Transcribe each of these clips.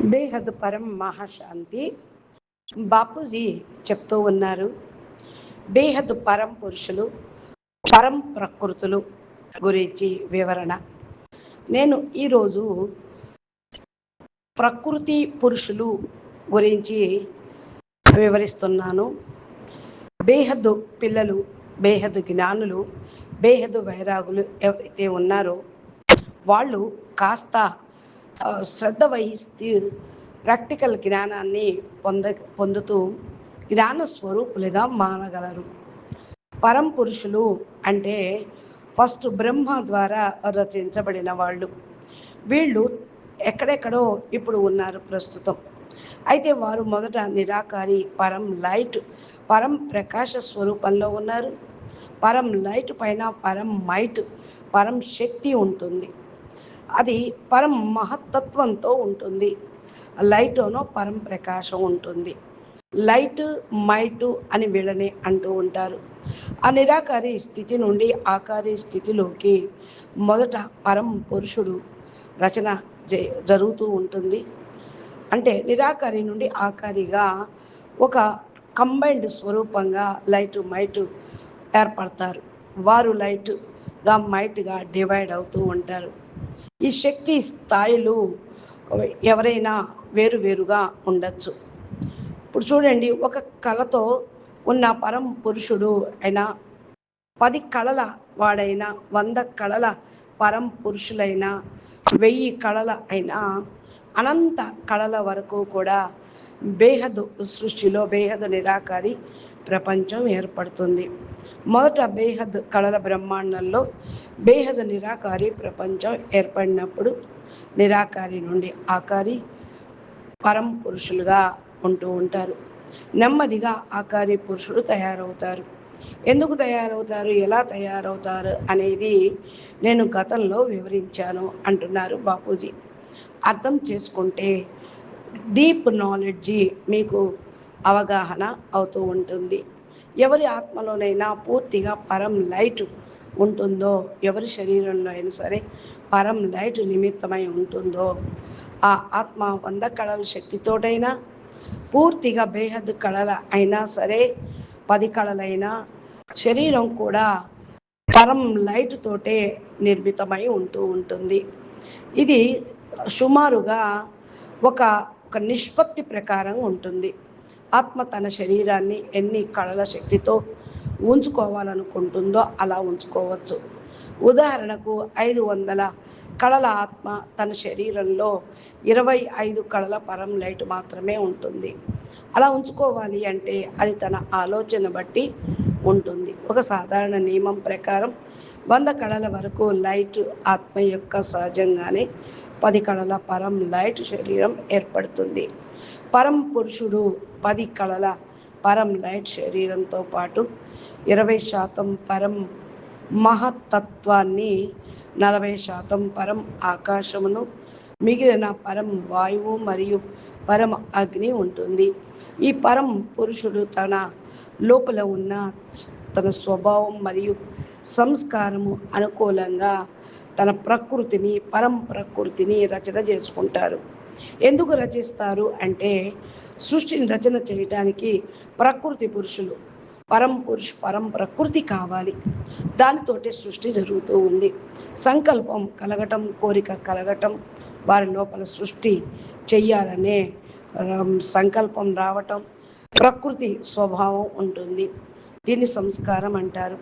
బేహద్ పరం మహాశాంతి. బాపూజీ చెప్తూ ఉన్నారు, బేహద్ పరం పురుషులు, పరం ప్రకృతులు గురించి వివరణ. నేను ఈరోజు ప్రకృతి పురుషులు గురించి వివరిస్తున్నాను. బేహద్దు పిల్లలు, బేహద్దు జ్ఞానులు, బేహద్దు వైరాగులు ఎవరైతే ఉన్నారో వాళ్ళు కాస్త శ్రద్ధ వహిస్తూ ప్రాక్టికల్ జ్ఞానాన్ని పొందుతూ జ్ఞాన స్వరూపులుగా మారగలరు. పరం పురుషులు అంటే ఫస్ట్ బ్రహ్మ ద్వారా రచించబడిన వాళ్ళు. వీళ్ళు ఎక్కడెక్కడో ఇప్పుడు ఉన్నారు ప్రస్తుతం. అయితే వారు మొదట నిరాకారి, పరం లైట్, పరం ప్రకాశ స్వరూపంలో ఉన్నారు. పరం లైట్ పైన పరం మైట్, పరం శక్తి ఉంటుంది. అది పరం మహత్తత్వంతో ఉంటుంది. లైట్లోనో పరం ప్రకాశం ఉంటుంది. లైట్ మైట్ అని వీళ్ళని అంటూ ఉంటారు. ఆ నిరాకారి స్థితి నుండి ఆకారి స్థితిలోకి మొదట పరం పురుషుడు రచన జరుగుతూ ఉంటుంది. అంటే నిరాకారి నుండి ఆకారిగా ఒక కంబైన్డ్ స్వరూపంగా లైట్ మైట్ ఏర్పడతారు. వారు లైట్గా మైట్గా డివైడ్ అవుతూ ఉంటారు. ఈ శక్తి స్థాయిలు ఎవరైనా వేరువేరుగా ఉండొచ్చు. ఇప్పుడు చూడండి, ఒక కళతో ఉన్న పరం పురుషుడు అయినా, 10 కళల వాడైనా, 100 కళల పరం పురుషులైనా, 1000 కళల అయినా, అనంత కళల వరకు కూడా బేహద్ సృష్టిలో బేహద్ నిరాకారి ప్రపంచం ఏర్పడుతుంది. మొదట బేహద్ కళల బ్రహ్మాండంలో బేహద్ నిరాకారి ప్రపంచం ఏర్పడినప్పుడు నిరాకారి నుండి ఆకారి పరం పురుషులుగా ఉంటూ ఉంటారు. నెమ్మదిగా ఆకారి పురుషుడు తయారవుతారు. ఎందుకు తయారవుతారు, ఎలా తయారవుతారు అనేది నేను గతంలో వివరించాను అంటున్నారు బాపూజీ. అర్థం చేసుకుంటే డీప్ నాలెడ్జి మీకు అవగాహన అవుతూ ఉంటుంది. ఎవరి ఆత్మలోనైనా పూర్తిగా పరం లైట్ ఉంటుందో, ఎవరి శరీరంలో అయినా సరే పరం లైట్ నిమిత్తమై ఉంటుందో, ఆ ఆత్మ 100 కళల శక్తితోటైనా, పూర్తిగా బేహద్ కళల అయినా సరే, 10 కళలైనా, శరీరం కూడా పరం లైట్ తోటే నిర్మితమై ఉంటూ ఉంటుంది. ఇది సుమారుగా ఒక నిష్పత్తి ప్రకారం ఉంటుంది. ఆత్మ తన శరీరాన్ని ఎన్ని కళల శక్తితో ఉంచుకోవాలనుకుంటుందో అలా ఉంచుకోవచ్చు. ఉదాహరణకు 500 కళల ఆత్మ తన శరీరంలో 25 కళల పరం లైట్ మాత్రమే ఉంటుంది. అలా ఉంచుకోవాలి అంటే అది తన ఆలోచన బట్టి ఉంటుంది. ఒక సాధారణ నియమం ప్రకారం 100 కళల వరకు లైట్ ఆత్మ యొక్క సహజంగానే 10 కళల పరం లైట్ శరీరం ఏర్పడుతుంది. పరం పురుషుడు 10 కళల పరం లైట్ శరీరంతో పాటు 20% పరం మహత్తత్వాన్ని, 40% పరం ఆకాశమును, మిగిలిన పరం వాయువు మరియు పరం అగ్ని ఉంటుంది. ఈ పరం పురుషుడు తన లోపల ఉన్న తన స్వభావం మరియు సంస్కారము అనుకూలంగా తన ప్రకృతిని, పరం ప్రకృతిని రచన చేసుకుంటారు. ఎందుకు రచిస్తారు అంటే సృష్టిని రచన చేయడానికి ప్రకృతి పురుషులు, పరం ప్రకృతి కావాలి. దానితోటే సృష్టి జరుగుతూ ఉంది. సంకల్పం కలగటం, కోరిక కలగటం, వారి లోపల సృష్టి చెయ్యాలనే సంకల్పం రావటం, ప్రకృతి స్వభావం ఉంటుంది. దీన్ని సంస్కారం అంటారు.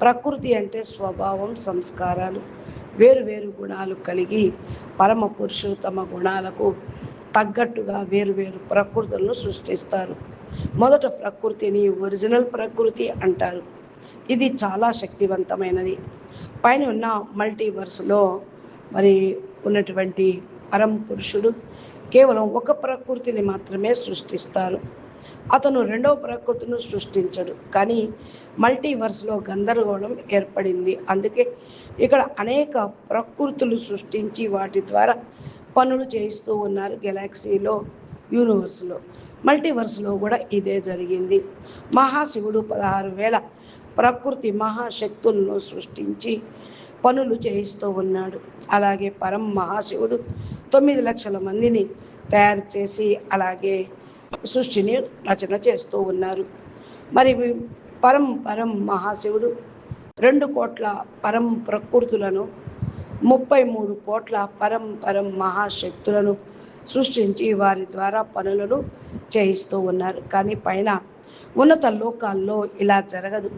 ప్రకృతి అంటే స్వభావం, సంస్కారాలు, వేరు గుణాలు కలిగి పరమ పురుషులు తమ గుణాలకు తగ్గట్టుగా వేరు ప్రకృతులను సృష్టిస్తారు. మొదట ప్రకృతిని ఒరిజినల్ ప్రకృతి అంటారు. ఇది చాలా శక్తివంతమైనది. పైన ఉన్న మల్టీవర్స్లో మరి ఉన్నటువంటి పరం పురుషుడు కేవలం ఒక ప్రకృతిని మాత్రమే సృష్టిస్తారు. అతను రెండవ ప్రకృతిని సృష్టించడు. కానీ మల్టీవర్స్లో గందరగోళం ఏర్పడింది. అందుకే ఇక్కడ అనేక ప్రకృతులు సృష్టించి వాటి ద్వారా పనులు చేయిస్తూ ఉన్నారు. గెలాక్సీలో, యూనివర్స్లో, మల్టీవర్స్లో కూడా ఇదే జరిగింది. మహాశివుడు 16,000 ప్రకృతి మహాశక్తులను సృష్టించి పనులు చేయిస్తూ ఉన్నాడు. అలాగే పరం మహాశివుడు 9 లక్షల మందిని తయారు చేసి అలాగే సృష్టిని రచన చేస్తూ ఉన్నారు. మరి పరం మహాశివుడు 2 కోట్ల పరం ప్రకృతులను 33 కోట్ల పరం మహాశక్తులను సృష్టించి వారి ద్వారా పనులను చేయిస్తూ ఉన్నారు. కానీ పైన ఉన్నత లోకాల్లో ఇలా జరగదు.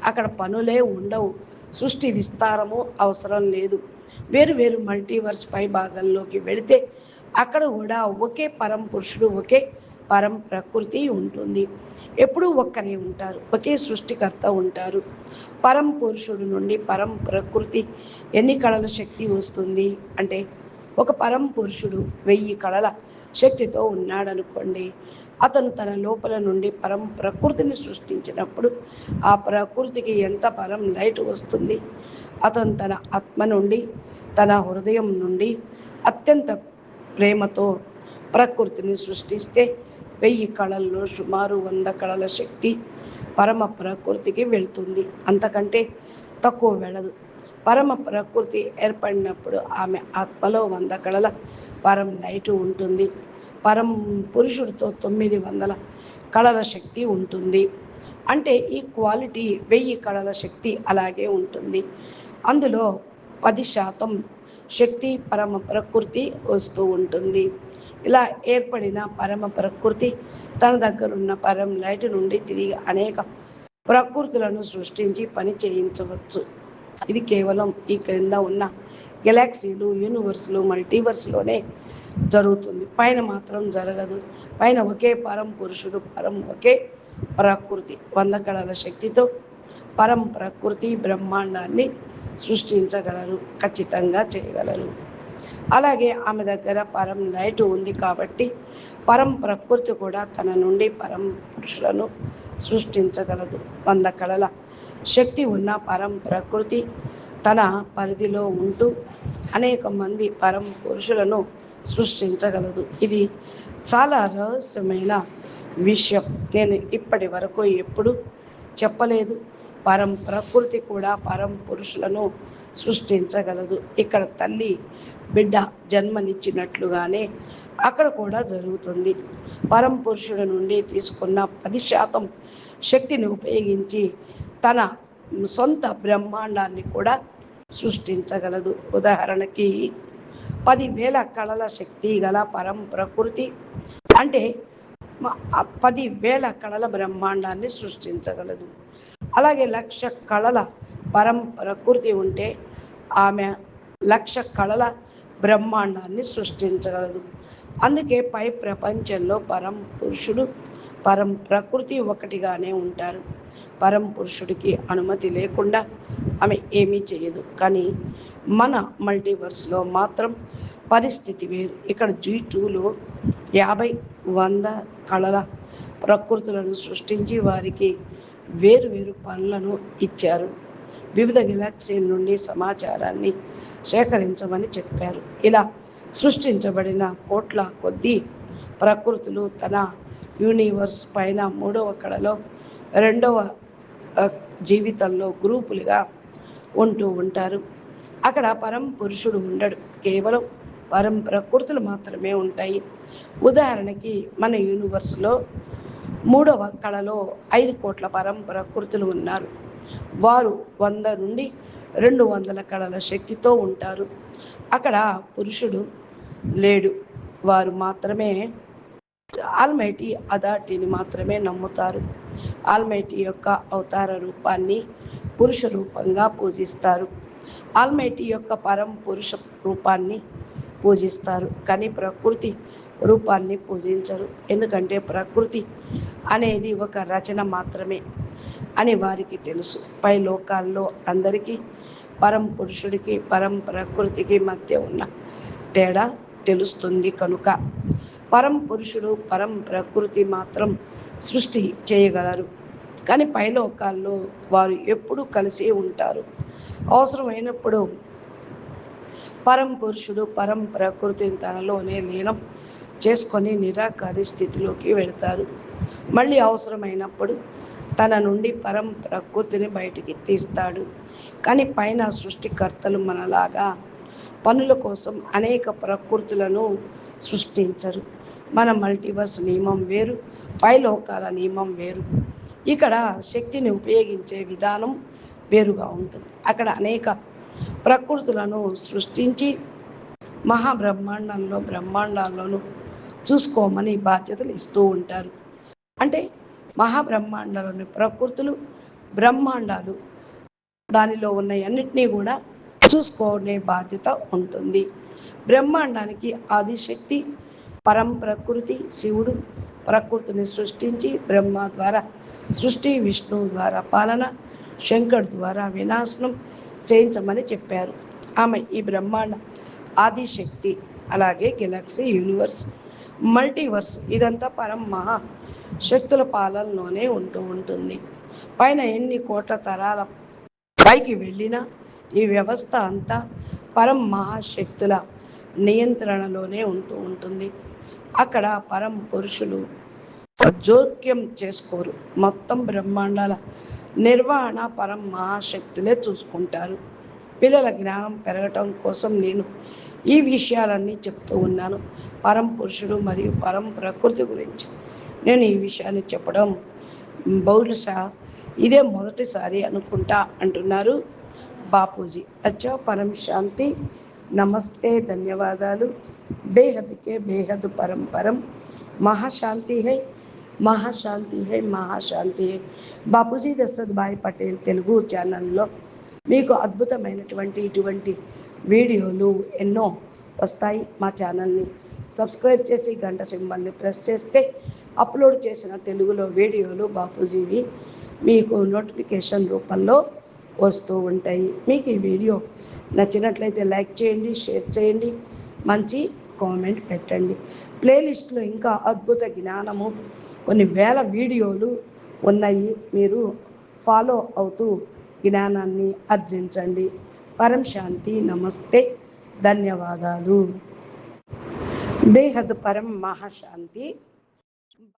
అక్కడ పనులే ఉండవు. సృష్టి విస్తారము అవసరం లేదు. వేరు వేరు మల్టీవర్స్ పై భాగంలోకి వెళితే అక్కడ కూడా ఒకే పరం పురుషుడు, ఒకే పరం ప్రకృతి ఉంటుంది. ఎప్పుడూ ఒక్కరే ఉంటారు. ఒకే సృష్టికర్త ఉంటారు. పరం పురుషుడు నుండి పరం ప్రకృతి ఎన్ని కళల శక్తి వస్తుంది అంటే, ఒక పరం పురుషుడు 1000 కళల శక్తితో ఉన్నాడనుకోండి. అతను తన లోపల నుండి పరం ప్రకృతిని సృష్టించినప్పుడు ఆ ప్రకృతికి ఎంత పరం లైట్ వస్తుంది. అతను తన ఆత్మ నుండి, తన హృదయం నుండి అత్యంత ప్రేమతో ప్రకృతిని సృష్టిస్తే 1000 కళల్లో సుమారు 100 కళల శక్తి పరమ ప్రకృతికి వెళ్తుంది. అంతకంటే తక్కువ వెళ్ళదు. పరమ ప్రకృతి ఏర్పడినప్పుడు ఆమె ఆత్మలో 100 కళల పరం లైటు ఉంటుంది. పరం పురుషుడితో 900 కళల శక్తి ఉంటుంది. అంటే ఈ క్వాలిటీ 1000 కళల శక్తి అలాగే ఉంటుంది. అందులో 10% శక్తి పరమ ప్రకృతి వస్తూ ఉంటుంది. ఇలా ఏర్పడిన పరమ ప్రకృతి తన దగ్గరున్న పరం లైట్ నుండి తిరిగి అనేక ప్రకృతులను సృష్టించి పని చేయించవచ్చు. ఇది కేవలం ఈ క్రింద ఉన్న గెలాక్సీలు, యూనివర్సులు, మల్టీవర్స్లోనే జరుగుతుంది. పైన మాత్రం జరగదు. పైన ఒకే పరం పురుషుడు, ఒకే ప్రకృతి 100 కళల శక్తితో పరం ప్రకృతి బ్రహ్మాండాన్ని సృష్టించగలరు, ఖచ్చితంగా చేయగలరు. అలాగే ఆమె దగ్గర పరం లైట్ ఉంది కాబట్టి పరం ప్రకృతి కూడా తన నుండి పరం పురుషులను సృష్టించగలదు. 100 కళల శక్తి ఉన్న పరం ప్రకృతి తన పరిధిలో ఉంటూ అనేక మంది పరం పురుషులను సృష్టించగలదు. ఇది చాలా రహస్యమైన విషయం. నేను ఇప్పటి వరకు ఎప్పుడు చెప్పలేదు. పరం ప్రకృతి కూడా పరం పురుషులను సృష్టించగలదు. ఇక్కడ తల్లి బిడ్డ జన్మనిచ్చినట్లుగానే అక్కడ కూడా జరుగుతుంది. పరం పురుషుడి నుండి తీసుకున్న 10% శక్తిని ఉపయోగించి తన సొంత బ్రహ్మాండాన్ని కూడా సృష్టించగలదు. ఉదాహరణకి 10,000 కళల శక్తి గల పరం ప్రకృతి అంటే 10,000 కళల బ్రహ్మాండాన్ని సృష్టించగలదు. అలాగే 1,00,000 కళల పరం ప్రకృతి ఉంటే ఆమె 1,00,000 కళల బ్రహ్మాండాన్ని సృష్టించగలదు. అందుకే పై ప్రపంచంలో పరం పురుషుడు, పరం ప్రకృతి ఒకటిగానే ఉంటారు. పరం పురుషుడికి అనుమతి లేకుండా ఆమె ఏమీ చేయదు. కానీ మన మల్టీవర్స్లో మాత్రం పరిస్థితి వేరు. ఇక్కడ G2లో 50, 100 కళల ప్రకృతులను సృష్టించి వారికి వేరు వేరు పనులను ఇచ్చారు. వివిధ గెలాక్సీల నుండి సమాచారాన్ని సేకరించమని చెప్పారు. ఇలా సృష్టించబడిన కోట్ల కొద్దీ ప్రకృతులు తన యూనివర్స్ పైన 3వ కళలో 2వ జీవితంలో గ్రూపులుగా ఉంటూ ఉంటారు. అక్కడ పరం పురుషుడు ఉండడు. కేవలం పరం ప్రకృతులు మాత్రమే ఉంటాయి. ఉదాహరణకి మన యూనివర్స్లో 3వ కళలో 5 కోట్ల పరం ప్రకృతులు ఉన్నారు. వారు 100 నుండి 200 కళల శక్తితో ఉంటారు. అక్కడ పురుషుడు లేడు. వారు మాత్రమే ఆల్మైటీ అథారిటీని మాత్రమే నమ్ముతారు. ఆల్మైటీ యొక్క అవతార రూపాన్ని పురుష రూపంగా పూజిస్తారు. ఆల్మైటీ యొక్క పరం పురుష రూపాన్ని పూజిస్తారు. కానీ ప్రకృతి రూపాన్ని పూజించరు. ఎందుకంటే ప్రకృతి అనేది ఒక రచన మాత్రమే అని వారికి తెలుసు. పై లోకాల్లో అందరికీ పరం పురుషుడికి, పరం ప్రకృతికి మధ్య ఉన్న తేడా తెలుస్తుంది. కనుక పరం పురుషుడు, పరం ప్రకృతి మాత్రం సృష్టి చేయగలరు. కానీ పైలోకాల్లో వారు ఎప్పుడూ కలిసి ఉంటారు. అవసరమైనప్పుడు పరం పురుషుడు పరం ప్రకృతిని తనలోనే లీనం చేసుకొని నిరాకారి స్థితిలోకి వెళతారు. మళ్ళీ అవసరమైనప్పుడు తన నుండి పరం ప్రకృతిని బయటికి తీస్తాడు. కానీ పైన సృష్టికర్తలు మనలాగా పనుల కోసం అనేక ప్రకృతులను సృష్టించరు. మన మల్టీవర్స్ నియమం వేరు, పైలోకాల నియమం వేరు. ఇక్కడ శక్తిని ఉపయోగించే విధానం వేరుగా ఉంటుంది. అక్కడ అనేక ప్రకృతులను సృష్టించి బ్రహ్మాండాల్లోనూ చూసుకోమని బాధ్యతలు ఇస్తూ ఉంటారు. అంటే మహాబ్రహ్మాండంలోని ప్రకృతులు, బ్రహ్మాండాలు, దానిలో ఉన్న అన్నిటినీ కూడా చూసుకునే బాధ్యత ఉంటుంది. బ్రహ్మాండానికి ఆదిశక్తి పరం ప్రకృతి శివుడు ప్రకృతిని సృష్టించి బ్రహ్మ ద్వారా సృష్టి, విష్ణువు ద్వారా పాలన, శంకర్ ద్వారా వినాశనం చేయించమని చెప్పారు. ఆమె ఈ బ్రహ్మాండ ఆదిశక్తి. అలాగే గెలాక్సీ, యూనివర్స్, మల్టీవర్స్ ఇదంతా పరం మహా శక్తుల పాలనలోనే ఉంటూ ఉంటుంది. పైన ఎన్ని కోట్ల తరాల పైకి వెళ్ళినా ఈ వ్యవస్థ అంతా పరం మహాశక్తుల నియంత్రణలోనే ఉంటూ ఉంటుంది. అక్కడ పరం పురుషులు జోక్యం చేసుకోరు. మొత్తం బ్రహ్మాండాల నిర్వహణ పరం మహాశక్తులే చూసుకుంటారు. పిల్లల జ్ఞానం పెరగటం కోసం నేను ఈ విషయాలన్నీ చెప్తూ ఉన్నాను. పరం పురుషుడు మరియు పరం ప్రకృతి గురించి నేను ఈ విషయాన్ని చెప్పడం బహుశా ఇదే మొదటిసారి అనుకుంటా అంటున్నారు బాపూజీ. అచ్చా, పరం శాంతి, నమస్తే, ధన్యవాదాలు. బేహద్కే బేహద్ పరం పరం, మహాశాంతి హై, మహాశాంతి హై, మహాశాంతి హై. బాపూజీ దశరథ్ భాయ్ పటేల్ తెలుగు ఛానల్లో మీకు అద్భుతమైనటువంటి ఇటువంటి వీడియోలు ఎన్నో వస్తాయి. మా ఛానల్ని సబ్స్క్రైబ్ చేసి గంట సింబల్ని ప్రెస్ చేస్తే అప్లోడ్ చేసిన తెలుగులో వీడియోలు బాపూజీవి మీకు నోటిఫికేషన్ రూపంలో వస్తూ ఉంటాయి. మీకు ఈ వీడియో నచ్చినట్లయితే లైక్ చేయండి, షేర్ చేయండి, మంచి కామెంట్ పెట్టండి. ప్లేలిస్ట్లో ఇంకా అద్భుత జ్ఞానము కొన్ని వేల వీడియోలు ఉన్నాయి. మీరు ఫాలో అవుతూ జ్ఞానాన్ని ఆర్జించండి. పరం శాంతి, నమస్తే, ధన్యవాదాలు. బేహద్ పరం మహాశాంతి.